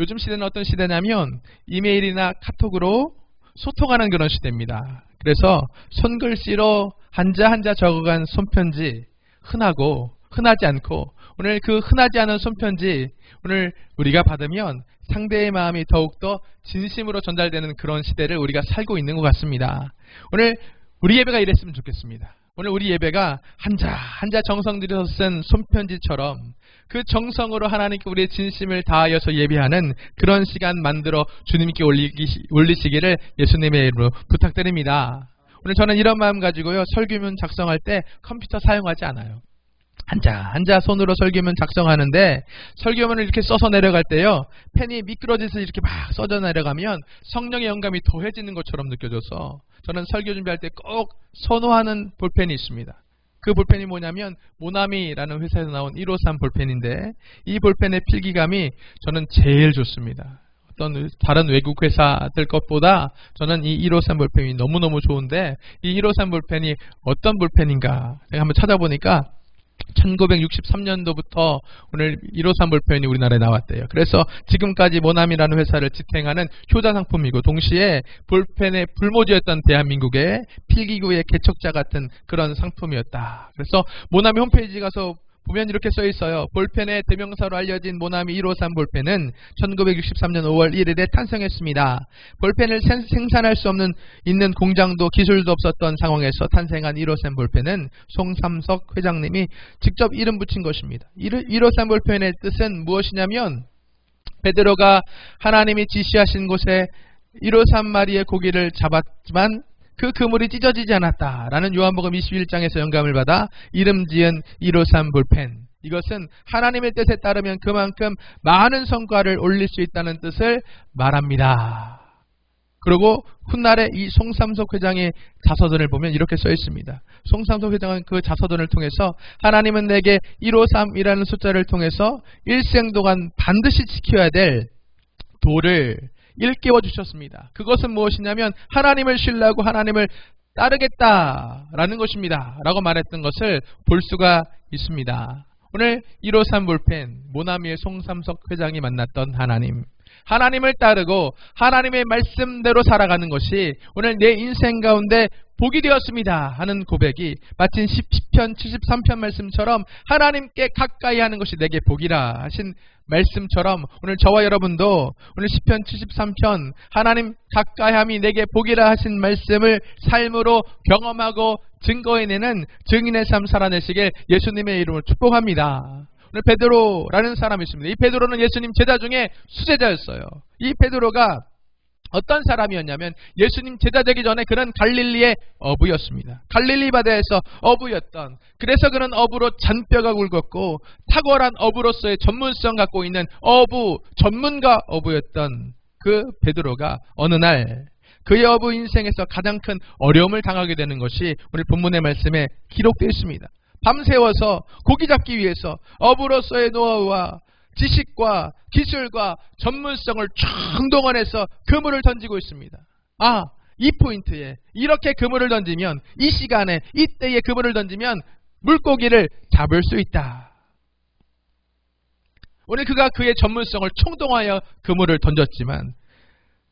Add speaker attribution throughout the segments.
Speaker 1: 요즘 시대는 어떤 시대냐면 이메일이나 카톡으로 소통하는 그런 시대입니다. 그래서 손글씨로 한자 한자 적어간 손편지 흔하지 않고 오늘 그 흔하지 않은 손편지 오늘 우리가 받으면 상대의 마음이 더욱더 진심으로 전달되는 그런 시대를 우리가 살고 있는 것 같습니다. 오늘 우리 예배가 이랬으면 좋겠습니다. 오늘 우리 예배가 한자 정성 들여서 쓴 손편지처럼 그 정성으로 하나님께 우리의 진심을 다하여서 예배하는 그런 시간 만들어 주님께 올리시기를 예수님의 이름으로 부탁드립니다. 오늘 저는 이런 마음 가지고요. 설교문 작성할 때 컴퓨터 사용하지 않아요. 한자 손으로 설교문 작성하는데 설교문을 이렇게 써서 내려갈 때요. 펜이 미끄러져서 이렇게 막 써져 내려가면 성령의 영감이 더해지는 것처럼 느껴져서 저는 설교 준비할 때 꼭 선호하는 볼펜이 있습니다. 그 볼펜이 뭐냐면 모나미라는 회사에서 나온 153 볼펜인데 이 볼펜의 필기감이 저는 제일 좋습니다. 어떤 다른 외국 회사들 것보다 저는 이 153 볼펜이 너무너무 좋은데 이 153 볼펜이 어떤 볼펜인가 제가 한번 찾아보니까 1963년도부터 오늘 153 볼펜이 우리나라에 나왔대요. 그래서 지금까지 모나미라는 회사를 지탱하는 효자 상품이고 동시에 볼펜의 불모지였던 대한민국의 필기구의 개척자 같은 그런 상품이었다. 그래서 모나미 홈페이지 가서 보면 이렇게 써 있어요. 볼펜의 대명사로 알려진 모나미 153 볼펜은 1963년 5월 1일에 탄생했습니다. 볼펜을 생산할 수 있는 공장도 기술도 없었던 상황에서 탄생한 153 볼펜은 송삼석 회장님이 직접 이름 붙인 것입니다. 153 볼펜의 뜻은 무엇이냐면 베드로가 하나님이 지시하신 곳에 153마리의 고기를 잡았지만 그 그물이 찢어지지 않았다라는 요한복음 21장에서 영감을 받아 이름 지은 153 볼펜. 이것은 하나님의 뜻에 따르면 그만큼 많은 성과를 올릴 수 있다는 뜻을 말합니다. 그리고 훗날에 이 송삼석 회장의 자서전을 보면 이렇게 써 있습니다. 송삼석 회장은 그 자서전을 통해서 하나님은 내게 153이라는 숫자를 통해서 일생 동안 반드시 지켜야 될 도를 일깨워 주셨습니다. 그것은 무엇이냐면 하나님을 신뢰하고 하나님을 따르겠다라는 것입니다. 라고 말했던 것을 볼 수가 있습니다. 오늘 153 볼펜 모나미의 송삼석 회장이 만났던 하나님을 따르고 하나님의 말씀대로 살아가는 것이 오늘 내 인생 가운데 복이 되었습니다 하는 고백이 마침 시편 73편 말씀처럼 하나님께 가까이 하는 것이 내게 복이라 하신 말씀처럼 오늘 저와 여러분도 오늘 시편 73편 하나님 가까이함이 내게 복이라 하신 말씀을 삶으로 경험하고 증거해내는 증인의 삶 살아내시길 예수님의 이름으로 축복합니다. 오늘 베드로라는 사람이 있습니다. 이 베드로는 예수님 제자 중에 수제자였어요. 이 베드로가 어떤 사람이었냐면 예수님 제자 되기 전에 그는 갈릴리의 어부였습니다. 갈릴리 바다에서 어부였던, 그래서 그는 어부로 잔뼈가 굵었고 탁월한 어부로서의 전문성 갖고 있는 어부, 전문가 어부였던 그 베드로가 어느 날 그의 어부 인생에서 가장 큰 어려움을 당하게 되는 것이 오늘 본문의 말씀에 기록되어 있습니다. 밤새워서 고기 잡기 위해서 어부로서의 노하우와 지식과 기술과 전문성을 총동원해서 그물을 던지고 있습니다. 이 포인트에 이렇게 그물을 던지면, 이 시간에 이때에 그물을 던지면 물고기를 잡을 수 있다. 오늘 그가 그의 전문성을 총동하여 그물을 던졌지만,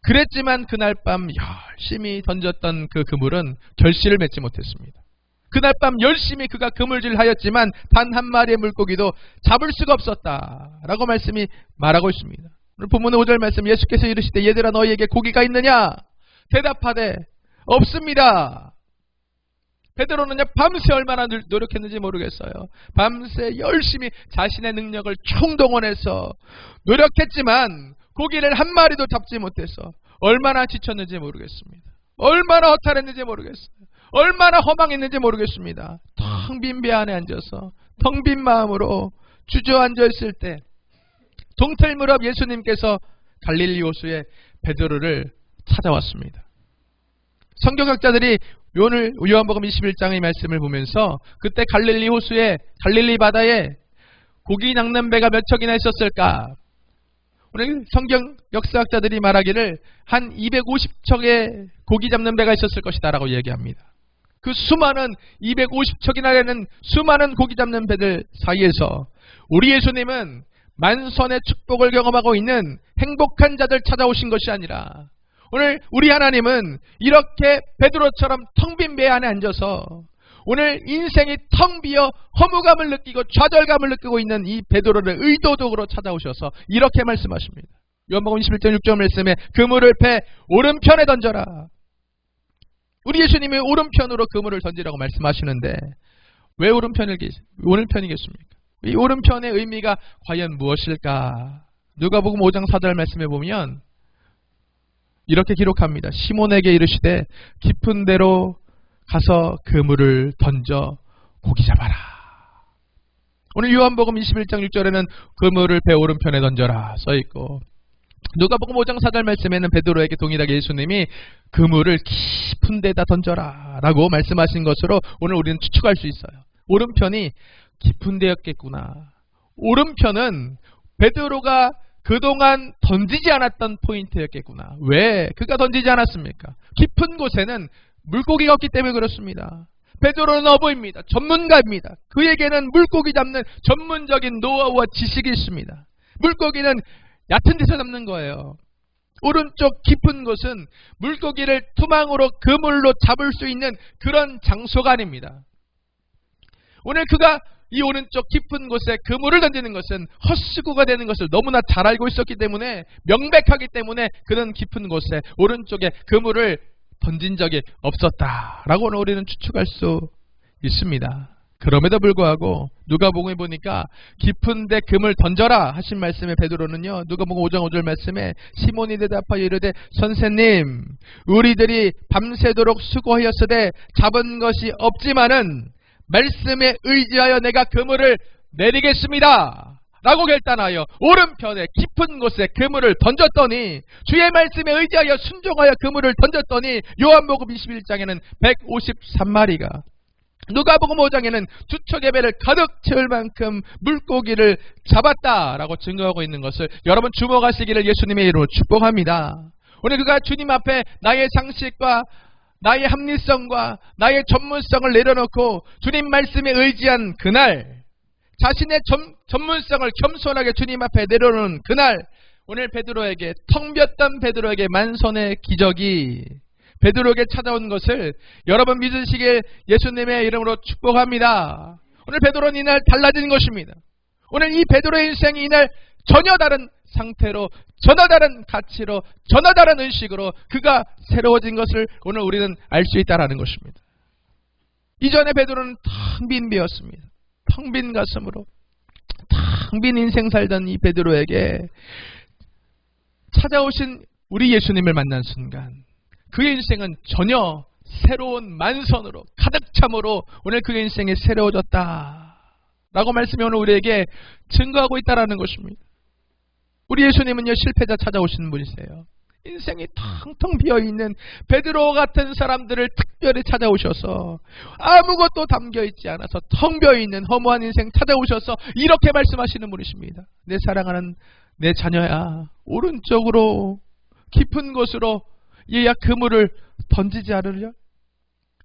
Speaker 1: 그랬지만 그날 밤 열심히 던졌던 그 그물은 결실을 맺지 못했습니다. 그날 밤 열심히 그가 그물질하였지만 단 한 마리의 물고기도 잡을 수가 없었다라고 말씀이 말하고 있습니다. 오늘 본문의 5절 말씀, 예수께서 이르시되 얘들아 너희에게 고기가 있느냐? 대답하되 없습니다. 베드로는 밤새 얼마나 노력했는지 모르겠어요. 밤새 열심히 자신의 능력을 총동원해서 노력했지만 고기를 한 마리도 잡지 못해서 얼마나 지쳤는지 모르겠습니다. 얼마나 허탈했는지 모르겠어요. 얼마나 허망했는지 모르겠습니다. 텅 빈 배 안에 앉아서 텅 빈 마음으로 주저앉아 있을 때 동틀무렵 예수님께서 갈릴리 호수에 베드로를 찾아왔습니다. 성경학자들이 오늘 요한복음 21장의 말씀을 보면서 그때 갈릴리 호수에, 갈릴리 바다에 고기 낚는 배가 몇 척이나 있었을까? 오늘 성경 역사학자들이 말하기를 한 250척의 고기 잡는 배가 있었을 것이다 라고 얘기합니다. 그 수많은 250척이나 되는 수많은 고기 잡는 배들 사이에서 우리 예수님은 만선의 축복을 경험하고 있는 행복한 자들 찾아오신 것이 아니라 오늘 우리 하나님은 이렇게 베드로처럼 텅 빈 배 안에 앉아서 오늘 인생이 텅 비어 허무감을 느끼고 좌절감을 느끼고 있는 이 베드로를 의도적으로 찾아오셔서 이렇게 말씀하십니다. 요한복음 21장 6절 말씀에 그물을 배 오른편에 던져라. 우리 예수님이 오른편으로 그물을 던지라고 말씀하시는데 왜 오른편이겠습니까? 이 오른편의 의미가 과연 무엇일까? 누가복음 5장 4절 말씀에 보면 이렇게 기록합니다. 시몬에게 이르시되 깊은 데로 가서 그물을 던져 고기 잡아라. 오늘 요한복음 21장 6절에는 그물을 배 오른편에 던져라 써있고, 누가복음 5장 4절 말씀에는 베드로에게 동일하게 예수님이 그물을 깊은 데다 던져라 라고 말씀하신 것으로 오늘 우리는 추측할 수 있어요. 오른편이 깊은 데였겠구나. 오른편은 베드로가 그동안 던지지 않았던 포인트였겠구나. 왜 그가 던지지 않았습니까? 깊은 곳에는 물고기가 없기 때문에 그렇습니다. 베드로는 어부입니다. 전문가입니다. 그에게는 물고기 잡는 전문적인 노하우와 지식이 있습니다. 물고기는 얕은 데서 잡는 거예요. 오른쪽 깊은 곳은 물고기를 투망으로 그물로 잡을 수 있는 그런 장소가 아닙니다. 오늘 그가 이 오른쪽 깊은 곳에 그물을 던지는 것은 헛수고가 되는 것을 너무나 잘 알고 있었기 때문에, 명백하기 때문에 그는 깊은 곳에 오른쪽에 그물을 던진 적이 없었다라고 오늘 우리는 추측할 수 있습니다. 그럼에도 불구하고 누가복음에 보니까 깊은데 그물 던져라 하신 말씀에 베드로는요, 누가복음 5장 5절 말씀에 시몬이 대답하여 이르되 선생님 우리들이 밤새도록 수고하였으되 잡은 것이 없지만은 말씀에 의지하여 내가 그물을 내리겠습니다 라고 결단하여 오른편에 깊은 곳에 그물을 던졌더니, 주의 말씀에 의지하여 순종하여 그물을 던졌더니 요한복음 21장에는 153마리가, 누가복음 5장에는 두 척의 배를 가득 채울 만큼 물고기를 잡았다라고 증거하고 있는 것을 여러분 주목하시기를 예수님의 이름으로 축복합니다. 오늘 그가 주님 앞에 나의 상식과 나의 합리성과 나의 전문성을 내려놓고 주님 말씀에 의지한 그날, 자신의 전문성을 겸손하게 주님 앞에 내려놓은 그날, 오늘 베드로에게, 텅 비었던 베드로에게 만선의 기적이 베드로에게 찾아온 것을 여러분 믿으시길 예수님의 이름으로 축복합니다. 오늘 베드로는 이날 달라진 것입니다. 오늘 이 베드로의 인생이 이날 전혀 다른 상태로, 전혀 다른 가치로, 전혀 다른 의식으로 그가 새로워진 것을 오늘 우리는 알 수 있다는 것입니다. 이전에 베드로는 텅 빈 배였습니다. 텅 빈 가슴으로 텅 빈 인생 살던 이 베드로에게 찾아오신 우리 예수님을 만난 순간 그의 인생은 전혀 새로운 만선으로 가득 참으로 오늘 그의 인생이 새로워졌다 라고 말씀이 오늘 우리에게 증거하고 있다는 것입니다. 우리 예수님은요, 실패자 찾아오시는 분이세요. 인생이 텅텅 비어있는 베드로 같은 사람들을 특별히 찾아오셔서 아무것도 담겨있지 않아서 텅 비어있는 허무한 인생 찾아오셔서 이렇게 말씀하시는 분이십니다. 내 사랑하는 내 자녀야, 오른쪽으로 깊은 곳으로 얘야 그물을 던지지 않으려?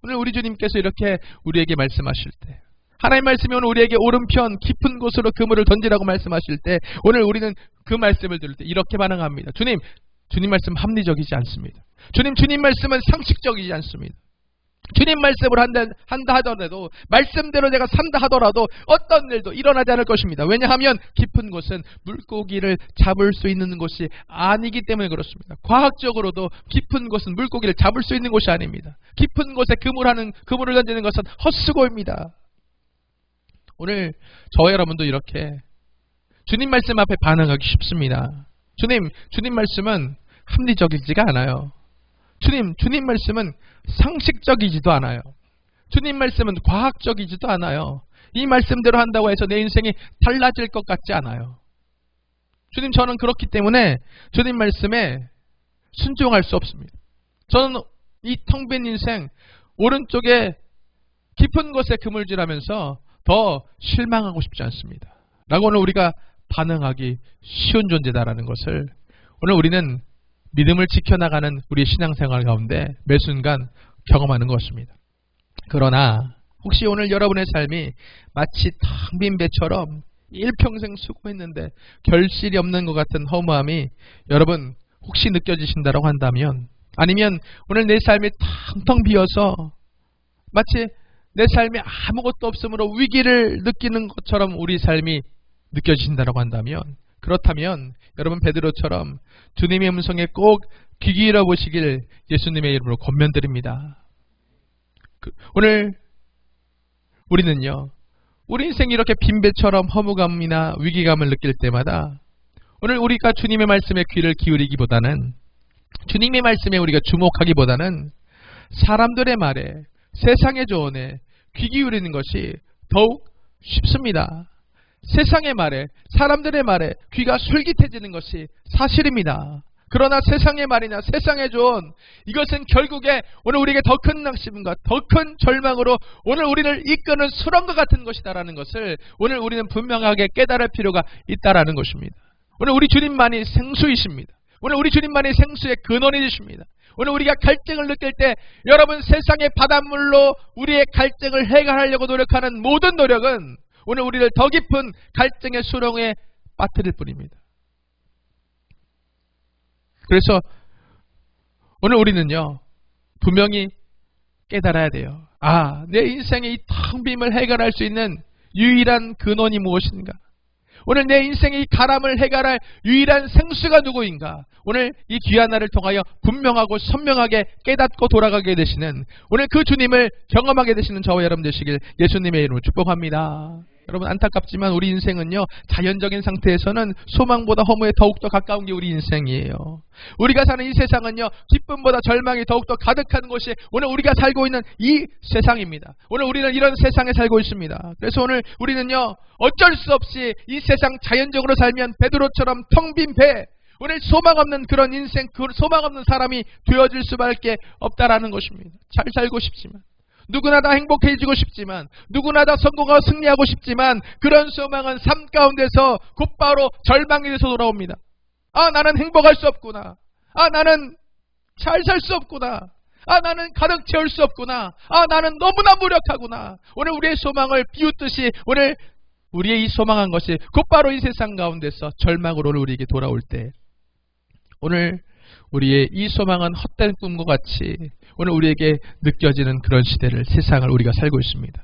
Speaker 1: 오늘 우리 주님께서 이렇게 우리에게 말씀하실 때, 하나님 말씀이 오늘 우리에게 오른편 깊은 곳으로 그물을 던지라고 말씀하실 때, 오늘 우리는 그 말씀을 들을 때 이렇게 반응합니다. 주님 말씀 합리적이지 않습니다. 주님 말씀은 상식적이지 않습니다. 주님 말씀을 한다 하더라도, 말씀대로 내가 산다 하더라도 어떤 일도 일어나지 않을 것입니다. 왜냐하면 깊은 곳은 물고기를 잡을 수 있는 곳이 아니기 때문에 그렇습니다. 과학적으로도 깊은 곳은 물고기를 잡을 수 있는 곳이 아닙니다. 깊은 곳에 그물을 던지는 것은 헛수고입니다. 오늘 저와 여러분도 이렇게 주님 말씀 앞에 반응하기 쉽습니다. 주님 말씀은 합리적이지가 않아요. 주님 말씀은 상식적이지도 않아요. 주님 말씀은 과학적이지도 않아요. 이 말씀대로 한다고 해서 내 인생이 달라질 것 같지 않아요. 저는 그렇기 때문에 주님 말씀에 순종할 수 없습니다. 저는 이 텅 빈 인생, 오른쪽에 깊은 곳에 그물질하면서 더 실망하고 싶지 않습니다. 라고 오늘 우리가 반응하기 쉬운 존재다라는 것을 오늘 우리는 믿음을 지켜나가는 우리의 신앙생활 가운데 매 순간 경험하는 것입니다. 그러나 혹시 오늘 여러분의 삶이 마치 텅 빈 배처럼 일평생 수고했는데 결실이 없는 것 같은 허무함이 여러분 혹시 느껴지신다고 한다면, 아니면 오늘 내 삶이 텅텅 비어서 마치 내 삶에 아무것도 없으므로 위기를 느끼는 것처럼 우리 삶이 느껴지신다고 한다면, 그렇다면 여러분 베드로처럼 주님의 음성에 꼭 귀 기울여 보시길 예수님의 이름으로 권면드립니다. 오늘 우리는요, 우리 인생이 이렇게 빈배처럼 허무감이나 위기감을 느낄 때마다 오늘 우리가 주님의 말씀에 귀를 기울이기보다는, 주님의 말씀에 우리가 주목하기보다는 사람들의 말에, 세상의 조언에 귀 기울이는 것이 더욱 쉽습니다. 세상의 말에, 사람들의 말에 귀가 솔깃해지는 것이 사실입니다. 그러나 세상의 말이나 세상의 조언, 이것은 결국에 오늘 우리에게 더 큰 낙심과 더 큰 절망으로 오늘 우리를 이끄는 수렁과 같은 것이다라는 것을 오늘 우리는 분명하게 깨달을 필요가 있다라는 것입니다. 오늘 우리 주님만이 생수이십니다. 오늘 우리 주님만이 생수의 근원이 되십니다. 오늘 우리가 갈증을 느낄 때 여러분 세상의 바닷물로 우리의 갈증을 해결하려고 노력하는 모든 노력은 오늘 우리를 더 깊은 갈증의 수렁에 빠뜨릴 뿐입니다. 그래서 오늘 우리는요, 분명히 깨달아야 돼요. 내 인생의 이 텅 빔을 해결할 수 있는 유일한 근원이 무엇인가? 오늘 내 인생의 이 가람을 해결할 유일한 생수가 누구인가? 오늘 이 귀한 날을 통하여 분명하고 선명하게 깨닫고 돌아가게 되시는 오늘 그 주님을 경험하게 되시는 저와 여러분 되시길 예수님의 이름으로 축복합니다. 여러분 안타깝지만 우리 인생은요, 자연적인 상태에서는 소망보다 허무에 더욱더 가까운 게 우리 인생이에요. 우리가 사는 이 세상은요, 기쁨보다 절망이 더욱더 가득한 곳이 오늘 우리가 살고 있는 이 세상입니다. 오늘 우리는 이런 세상에 살고 있습니다. 그래서 오늘 우리는요, 어쩔 수 없이 이 세상 자연적으로 살면 베드로처럼 텅 빈 배, 오늘 소망 없는 그런 인생, 그 소망 없는 사람이 되어질 수밖에 없다라는 것입니다. 잘 살고 싶지만, 누구나 다 행복해지고 싶지만, 누구나 다 성공하고 승리하고 싶지만, 그런 소망은 삶 가운데서 곧바로 절망이 돼서 돌아옵니다. 나는 행복할 수 없구나. 나는 잘 살 수 없구나. 나는 가득 채울 수 없구나. 나는 너무나 무력하구나. 오늘 우리의 소망을 비웃듯이 오늘 우리의 이 소망한 것이 곧바로 이 세상 가운데서 절망으로 우리에게 돌아올 때, 오늘 우리의 이 소망은 헛된 꿈과 같이 오늘 우리에게 느껴지는 그런 시대를, 세상을 우리가 살고 있습니다.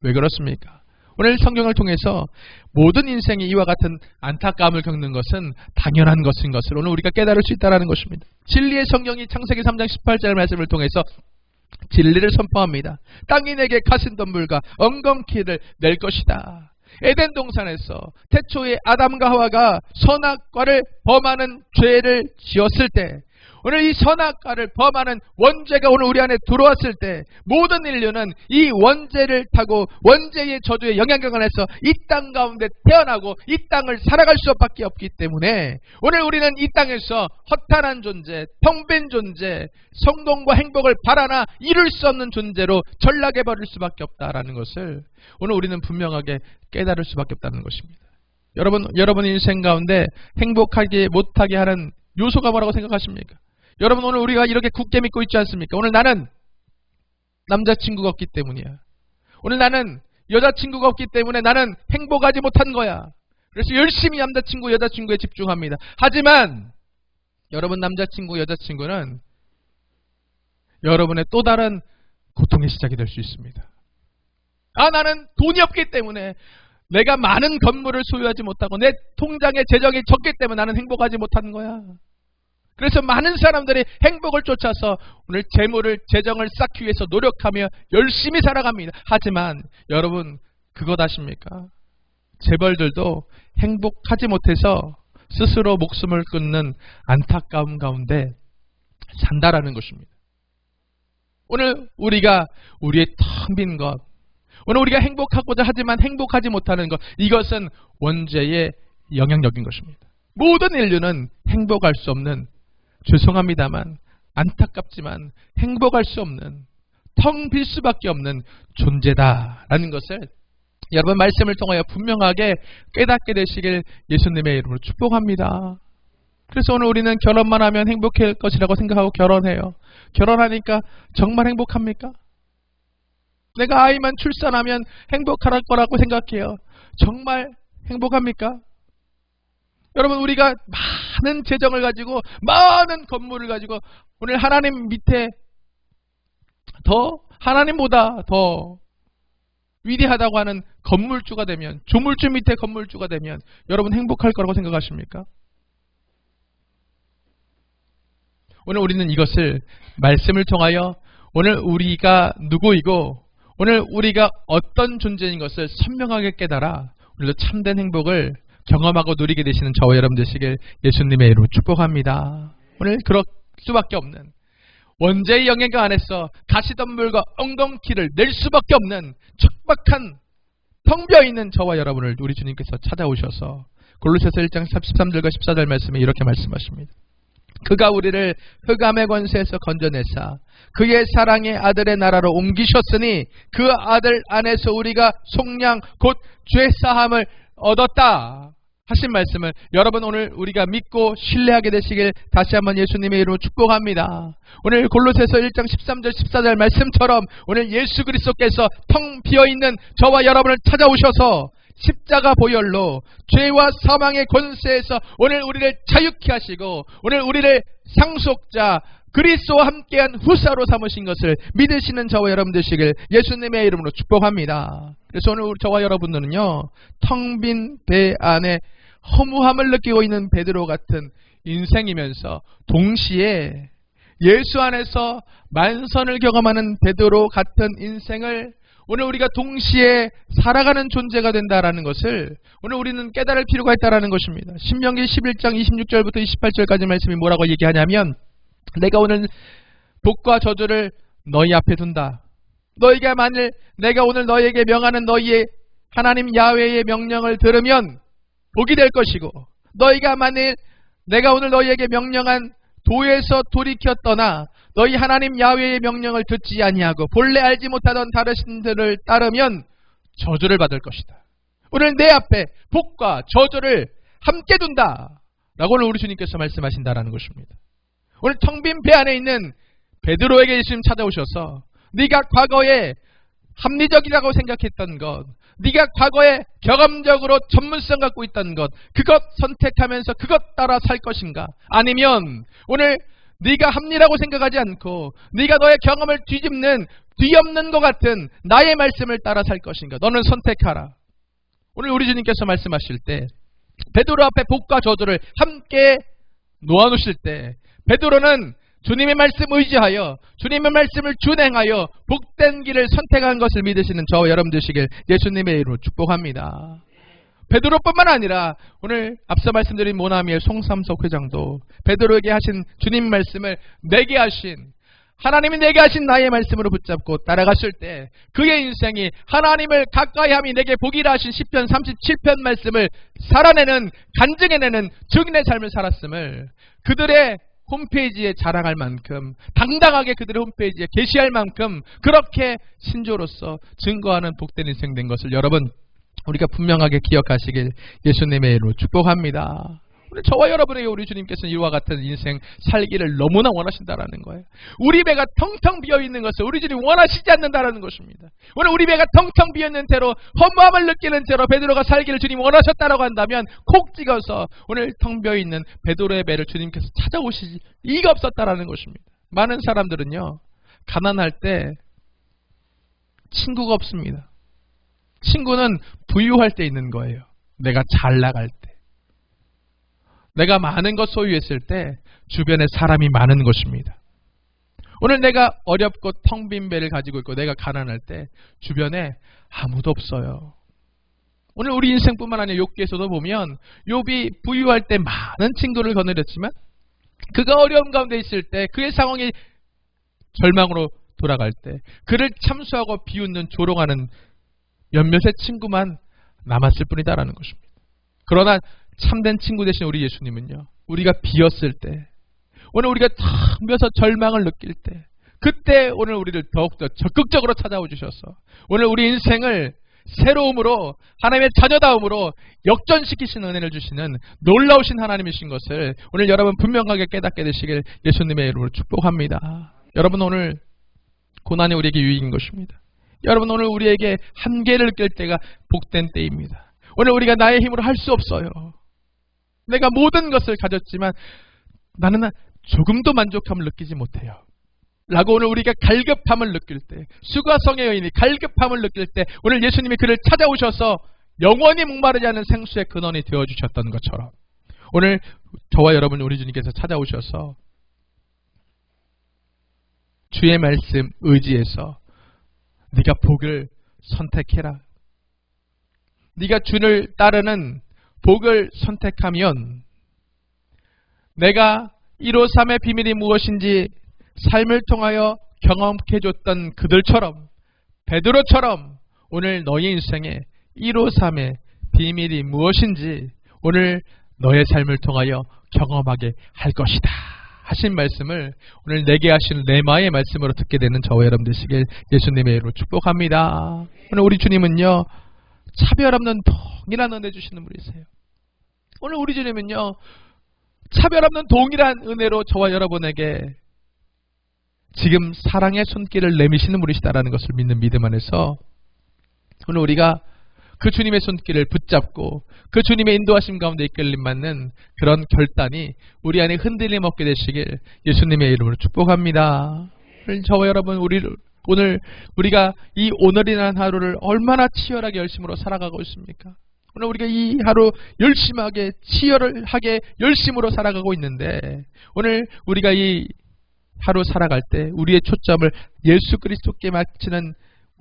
Speaker 1: 왜 그렇습니까? 오늘 성경을 통해서 모든 인생이 이와 같은 안타까움을 겪는 것은 당연한 것인 것을 오늘 우리가 깨달을 수 있다는 것입니다. 진리의 성경이 창세기 3장 18절 말씀을 통해서 진리를 선포합니다. 땅이 내게 가신덤불과 엉겅퀴를 낼 것이다. 에덴 동산에서 태초에 아담과 하와가 선악과를 범하는 죄를 지었을 때, 오늘 이 선악과를 범하는 원죄가 오늘 우리 안에 들어왔을 때, 모든 인류는 이 원죄를 타고 원죄의 저주의 영향력을 해서 이 땅 가운데 태어나고 이 땅을 살아갈 수밖에 없기 때문에 오늘 우리는 이 땅에서 허탄한 존재, 텅 빈 존재, 성공과 행복을 바라나 이룰 수 없는 존재로 전락해 버릴 수밖에 없다라는 것을 오늘 우리는 분명하게 깨달을 수밖에 없다는 것입니다. 여러분 인생 가운데 행복하게 못하게 하는 요소가 뭐라고 생각하십니까? 여러분 오늘 우리가 이렇게 굳게 믿고 있지 않습니까? 오늘 나는 남자친구가 없기 때문이야. 오늘 나는 여자친구가 없기 때문에 나는 행복하지 못한 거야. 그래서 열심히 남자친구, 여자친구에 집중합니다. 하지만 여러분 남자친구, 여자친구는 여러분의 또 다른 고통의 시작이 될 수 있습니다. 나는 돈이 없기 때문에, 내가 많은 건물을 소유하지 못하고 내 통장의 재정이 적기 때문에 나는 행복하지 못하는 거야. 그래서 많은 사람들이 행복을 쫓아서 오늘 재물을, 재정을 쌓기 위해서 노력하며 열심히 살아갑니다. 하지만 여러분 그것 아십니까? 재벌들도 행복하지 못해서 스스로 목숨을 끊는 안타까움 가운데 산다라는 것입니다. 오늘 우리가 우리의 텅 빈 것, 오늘 우리가 행복하고자 하지만 행복하지 못하는 것, 이것은 원죄의 영향력인 것입니다. 모든 인류는 행복할 수 없는, 죄송합니다만 안타깝지만 행복할 수 없는, 텅 빌 수밖에 없는 존재다라는 것을 여러분 말씀을 통하여 분명하게 깨닫게 되시길 예수님의 이름으로 축복합니다. 그래서 오늘 우리는 결혼만 하면 행복할 것이라고 생각하고 결혼해요. 결혼하니까 정말 행복합니까? 내가 아이만 출산하면 행복할 거라고 생각해요. 정말 행복합니까? 여러분, 우리가 많은 재정을 가지고 많은 건물을 가지고 오늘 하나님 밑에 하나님보다 더 위대하다고 하는 건물주가 되면, 조물주 밑에 건물주가 되면 여러분 행복할 거라고 생각하십니까? 오늘 우리는 이것을 말씀을 통하여 오늘 우리가 누구이고 오늘 우리가 어떤 존재인 것을 선명하게 깨달아 오늘도 참된 행복을 경험하고 누리게 되시는 저와 여러분 되시길 예수님의 이름으로 축복합니다. 오늘 그럴 수밖에 없는, 원죄의 영예가 안에서 가시덤불과 엉겅퀴를 낼 수밖에 없는 척박한 텅 비어있는 저와 여러분을 우리 주님께서 찾아오셔서 골로새서 1장 13절과 14절 말씀에 이렇게 말씀하십니다. 그가 우리를 흑암의 권세에서 건져내사 그의 사랑의 아들의 나라로 옮기셨으니 그 아들 안에서 우리가 속량 곧 죄사함을 얻었다 하신 말씀을 여러분 오늘 우리가 믿고 신뢰하게 되시길 다시 한번 예수님의 이름으로 축복합니다. 오늘 골로새서 1장 13절 14절 말씀처럼 오늘 예수 그리스도께서 텅 비어있는 저와 여러분을 찾아오셔서 십자가 보혈로 죄와 사망의 권세에서 오늘 우리를 자유케 하시고 오늘 우리를 상속자 그리스도와 함께한 후사로 삼으신 것을 믿으시는 저와 여러분 되시길 예수님의 이름으로 축복합니다. 그래서 오늘 저와 여러분들은요, 텅 빈 배 안에 허무함을 느끼고 있는 베드로 같은 인생이면서 동시에 예수 안에서 만선을 경험하는 베드로 같은 인생을 오늘 우리가 동시에 살아가는 존재가 된다라는 것을 오늘 우리는 깨달을 필요가 있다라는 것입니다. 신명기 11장 26절부터 28절까지 말씀이 뭐라고 얘기하냐면, 내가 오늘 복과 저주를 너희 앞에 둔다. 너희가 만일 내가 오늘 너희에게 명하는 너희의 하나님 야훼의 명령을 들으면 복이 될 것이고, 너희가 만일 내가 오늘 너희에게 명령한 도에서 돌이켜 떠나 너희 하나님 야훼의 명령을 듣지 아니하고 본래 알지 못하던 다른 신들을 따르면 저주를 받을 것이다. 오늘 내 앞에 복과 저주를 함께 둔다 라고 오늘 우리 주님께서 말씀하신다라는 것입니다. 오늘 텅 빈 배 안에 있는 베드로에게 예수님 찾아오셔서 네가 과거에 합리적이라고 생각했던 것, 네가 과거에 경험적으로 전문성 갖고 있던 것, 그것 선택하면서 그것 따라 살 것인가? 아니면 오늘 네가 합리라고 생각하지 않고 네가 너의 경험을 뒤엎는 것 같은 나의 말씀을 따라 살 것인가? 너는 선택하라. 오늘 우리 주님께서 말씀하실 때 베드로 앞에 복과 저주를 함께 놓아놓으실 때 베드로는 주님의 말씀 의지하여 주님의 말씀을 준행하여 복된 길을 선택한 것을 믿으시는 저와 여러분 되시길 예수님의 이름으로 축복합니다. 베드로뿐만 아니라 오늘 앞서 말씀드린 모나미의 송삼석 회장도 베드로에게 하신 주님 말씀을 내게 하신, 하나님이 내게 하신 나의 말씀으로 붙잡고 따라갔을 때 그의 인생이 하나님을 가까이함이 내게 복이라 하신 시편 37편 말씀을 살아내는, 간증해내는 증인의 삶을 살았음을 그들의 홈페이지에 자랑할 만큼, 당당하게 그들의 홈페이지에 게시할 만큼 그렇게 신조로서 증거하는 복된 인생 된 것을 여러분 우리가 분명하게 기억하시길 예수님의 이름으로 축복합니다. 오늘 저와 여러분에게 우리 주님께서는 이와 같은 인생 살기를 너무나 원하신다라는 거예요. 우리 배가 텅텅 비어있는 것을 우리 주님 원하시지 않는다라는 것입니다. 오늘 우리 배가 텅텅 비어있는 채로 허무함을 느끼는 채로 베드로가 살기를 주님 원하셨다라고 한다면 콕 찍어서 오늘 텅 비어있는 베드로의 배를 주님께서 찾아오시지 이가 없었다라는 것입니다. 많은 사람들은요, 가난할 때 친구가 없습니다. 친구는 부유할 때 있는 거예요. 내가 잘 나갈 때, 내가 많은 것 소유했을 때 주변에 사람이 많은 것입니다. 오늘 내가 어렵고 텅 빈 배를 가지고 있고 내가 가난할 때 주변에 아무도 없어요. 오늘 우리 인생뿐만 아니라 욥기에서도 보면 욥이 부유할 때 많은 친구를 거느렸지만 그가 어려움 가운데 있을 때 그의 상황이 절망으로 돌아갈 때 그를 참수하고 비웃는 조롱하는 몇몇의 친구만 남았을 뿐이다라는 것입니다. 그러나 참된 친구 되신 우리 예수님은요, 우리가 비었을 때, 오늘 우리가 탁 비어서 절망을 느낄 때, 그때 오늘 우리를 더욱더 적극적으로 찾아오 주셔서 오늘 우리 인생을 새로움으로, 하나님의 자녀다움으로 역전시키시는 은혜를 주시는 놀라우신 하나님이신 것을 오늘 여러분 분명하게 깨닫게 되시길 예수님의 이름으로 축복합니다. 여러분, 오늘 고난이 우리에게 유익인 것입니다. 여러분, 오늘 우리에게 한계를 느낄 때가 복된 때입니다. 오늘 우리가 나의 힘으로 할 수 없어요. 내가 모든 것을 가졌지만 나는 조금도 만족함을 느끼지 못해요. 라고 오늘 우리가 갈급함을 느낄 때, 수가성의 여인이 갈급함을 느낄 때 오늘 예수님이 그를 찾아오셔서 영원히 목마르지 않은 생수의 근원이 되어주셨던 것처럼 오늘 저와 여러분 우리 주님께서 찾아오셔서 주의 말씀 의지해서 네가 복을 선택해라. 네가 주를 따르는 복을 선택하면 내가 153의 비밀이 무엇인지 삶을 통하여 경험해줬던 그들처럼 베드로처럼 오늘 너의 인생에 153의 비밀이 무엇인지 오늘 너의 삶을 통하여 경험하게 할 것이다 하신 말씀을 오늘 내게 하신 레마의 말씀으로 듣게 되는 저와 여러분 되시길 예수님의 이름으로 축복합니다. 오늘 우리 주님은요 차별 없는 동일한 은혜 주시는 분이세요. 오늘 우리 주님은요 차별 없는 동일한 은혜로 저와 여러분에게 지금 사랑의 손길을 내미시는 분이시다라는 것을 믿는 믿음 안에서 오늘 우리가 그 주님의 손길을 붙잡고 그 주님의 인도하심 가운데 이끌림 받는 그런 결단이 우리 안에 흔들림 없게 되시길 예수님의 이름으로 축복합니다. 저와 여러분 오늘 우리가 이 오늘이라는 하루를 얼마나 치열하게 열심으로 살아가고 있습니까? 오늘 우리가 이 하루 열심하게 치열하게 열심으로 살아가고 있는데 오늘 우리가 이 하루 살아갈 때 우리의 초점을 예수 그리스도께 맞추는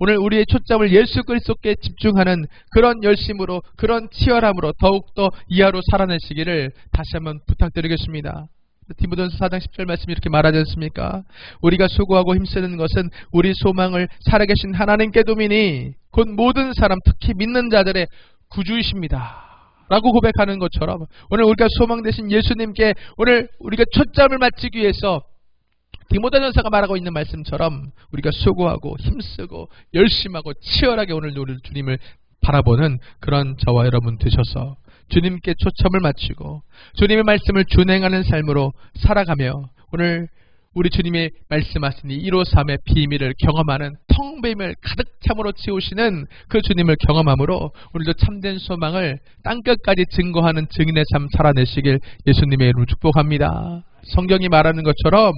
Speaker 1: 오늘 우리의 초점을 예수 그리스도께 집중하는 그런 열심으로 그런 치열함으로 더욱더 이 하루 살아내시기를 다시 한번 부탁드리겠습니다. 디모데전서 4장 10절 말씀이 이렇게 말하지 않습니까? 우리가 수고하고 힘쓰는 것은 우리 소망을 살아계신 하나님께 두미니 곧 모든 사람 특히 믿는 자들의 구주이십니다 라고 고백하는 것처럼 오늘 우리가 소망 되신 예수님께 오늘 우리가 초점을 맞추기 위해서 디모데전서가 말하고 있는 말씀처럼 우리가 수고하고 힘쓰고 열심하고 치열하게 오늘 우리 주님을 바라보는 그런 저와 여러분 되셔서 주님께 초점을 맞추고 주님의 말씀을 준행하는 삶으로 살아가며 오늘 우리 주님이 말씀하시니 153의 비밀을 경험하는 텅빔을 가득 참으로 채우시는 그 주님을 경험함으로 오늘도 참된 소망을 땅끝까지 증거하는 증인의 삶 살아내시길 예수님의 이름으로 축복합니다. 성경이 말하는 것처럼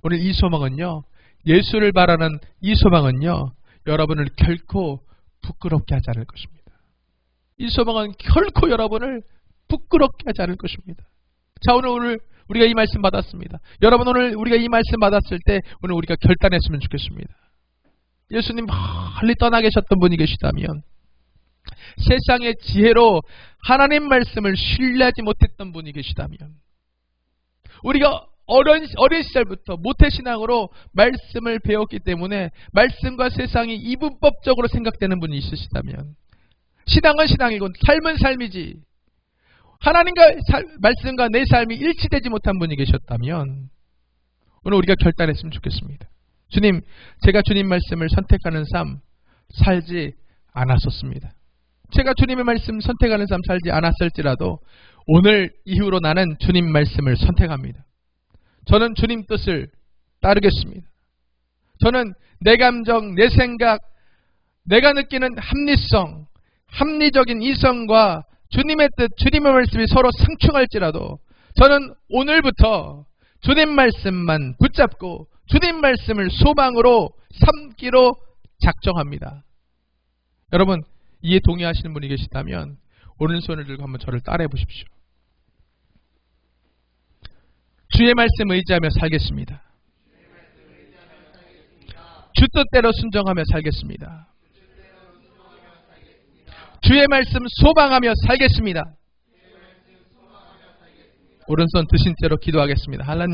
Speaker 1: 오늘 이 소망은요 예수를 바라는 이 소망은요 여러분을 결코 부끄럽게 하지 않을 것입니다. 이 소망은 결코 여러분을 부끄럽게 하지 않을 것입니다. 자 오늘 우리가 이 말씀 받았습니다. 여러분 오늘 우리가 이 말씀 받았을 때 오늘 우리가 결단했으면 좋겠습니다. 예수님 멀리 떠나 계셨던 분이 계시다면 세상의 지혜로 하나님 말씀을 신뢰하지 못했던 분이 계시다면 우리가 어린 시절부터 모태신앙으로 말씀을 배웠기 때문에 말씀과 세상이 이분법적으로 생각되는 분이 있으시다면 신앙은 신앙이고 삶은 삶이지 하나님과 말씀과 내 삶이 일치되지 못한 분이 계셨다면 오늘 우리가 결단했으면 좋겠습니다. 주님, 제가 주님 말씀을 선택하는 삶 살지 않았었습니다. 제가 주님의 말씀 선택하는 삶 살지 않았을지라도 오늘 이후로 나는 주님 말씀을 선택합니다. 저는 주님 뜻을 따르겠습니다. 저는 내 감정, 내 생각, 내가 느끼는 합리성, 합리적인 이성과 주님의 뜻, 주님의 말씀이 서로 상충할지라도 저는 오늘부터 주님 말씀만 붙잡고 주님 말씀을 소망으로 삼기로 작정합니다. 여러분 이에 동의하시는 분이 계시다면 오른손을 들고 한번 저를 따라해 보십시오. 주의 말씀 의지하며 살겠습니다. 주 뜻대로 순종하며 살겠습니다. 주의 말씀 소망하며 살겠습니다. 오른손 드신 채로 기도하겠습니다. 하나님